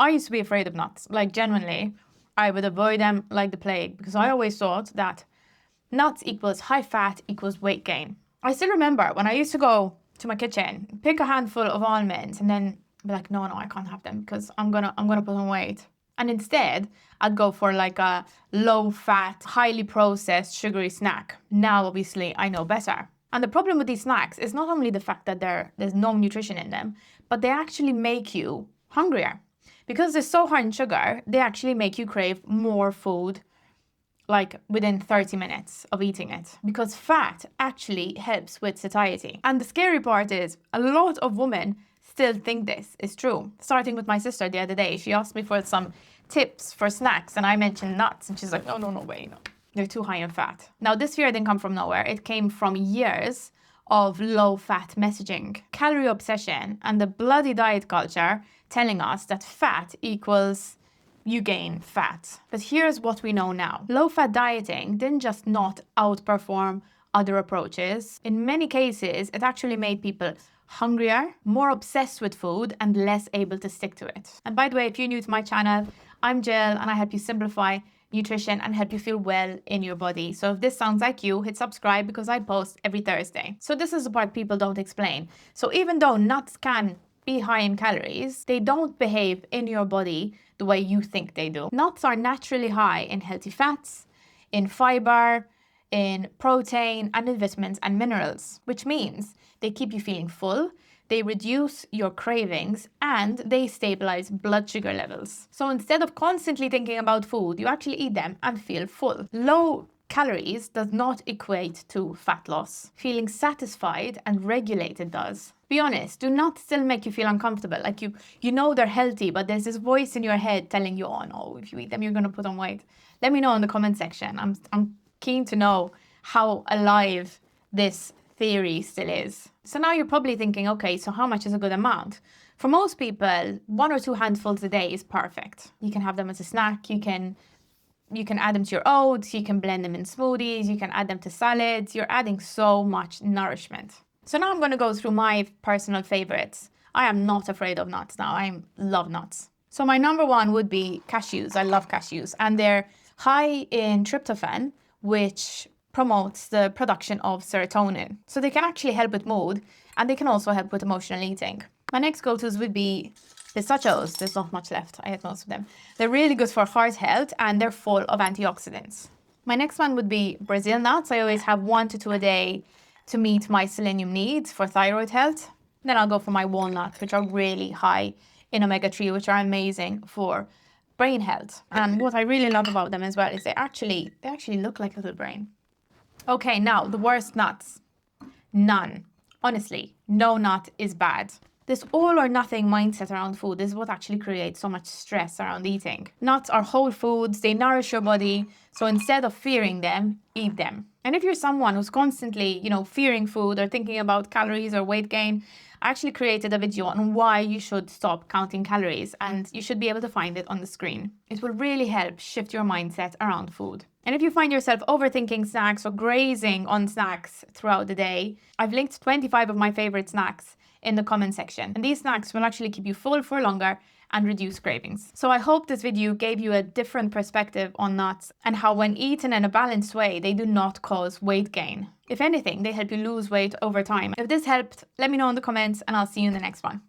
I used to be afraid of nuts. Like, genuinely, I would avoid them like the plague because I always thought that nuts equals high fat equals weight gain. I still remember when I used to go to my kitchen, pick a handful of almonds and then be like, no, I can't have them because I'm gonna put on weight. And instead, I'd go for like a low-fat, highly processed, sugary snack. Now, obviously, I know better. And the problem with these snacks is not only the fact that there's no nutrition in them, but they actually make you hungrier. Because they're so high in sugar, they actually make you crave more food like within 30 minutes of eating it, because fat actually helps with satiety. And the scary part is a lot of women still think this is true. Starting with my sister the other day, she asked me for some tips for snacks and I mentioned nuts and she's like, no way, no. They're too high in fat. Now this fear didn't come from nowhere. It came from years of low-fat messaging, calorie obsession, and the bloody diet culture telling us that fat equals you gain fat. But here's what we know now. Low-fat dieting didn't just not outperform other approaches. In many cases, it actually made people hungrier, more obsessed with food, and less able to stick to it. And by the way, if you're new to my channel, I'm Jill, and I help you simplify nutrition and help you feel well in your body. So if this sounds like you, hit subscribe because I post every Thursday. So this is the part people don't explain. So even though nuts can be high in calories, they don't behave in your body the way you think they do. Nuts are naturally high in healthy fats, in fiber, in protein, and in vitamins and minerals, which means they keep you feeling full, they reduce your cravings, and they stabilize blood sugar levels. So instead of constantly thinking about food, you actually eat them and feel full. Low calories does not equate to fat loss. Feeling satisfied and regulated does. Be honest, do not still make you feel uncomfortable. Like you know they're healthy, but there's this voice in your head telling you, oh no, if you eat them, you're gonna put on weight. Let me know in the comment section. I'm keen to know how alive this theory still is. So now you're probably thinking, okay, so how much is a good amount? For most people, 1 or 2 handfuls a day is perfect. You can have them as a snack, you can add them to your oats, you can blend them in smoothies, you can add them to salads. You're adding so much nourishment. So now I'm going to go through my personal favorites. I am not afraid of nuts now. I love nuts. So my number one would be cashews. I love cashews. And they're high in tryptophan, which promotes the production of serotonin. So they can actually help with mood, and they can also help with emotional eating. My next go-tos would be Pistachios. There's not much left. I ate most of them. They're really good for heart health and they're full of antioxidants. My next one would be Brazil nuts. I always have 1 to 2 a day to meet my selenium needs for thyroid health. Then I'll go for my walnuts, which are really high in omega-3, which are amazing for brain health. And what I really love about them as well is they actually look like a little brain. Okay, now the worst nuts. None. Honestly, no nut is bad. This all or nothing mindset around food is what actually creates so much stress around eating. Nuts are whole foods, they nourish your body, so instead of fearing them, eat them. And if you're someone who's constantly, fearing food or thinking about calories or weight gain, I actually created a video on why you should stop counting calories, and you should be able to find it on the screen. It will really help shift your mindset around food. And if you find yourself overthinking snacks or grazing on snacks throughout the day, I've linked 25 of my favorite snacks in the comment section. And these snacks will actually keep you full for longer and reduce cravings. So I hope this video gave you a different perspective on nuts and how when eaten in a balanced way, they do not cause weight gain. If anything, they help you lose weight over time. If this helped, let me know in the comments and I'll see you in the next one.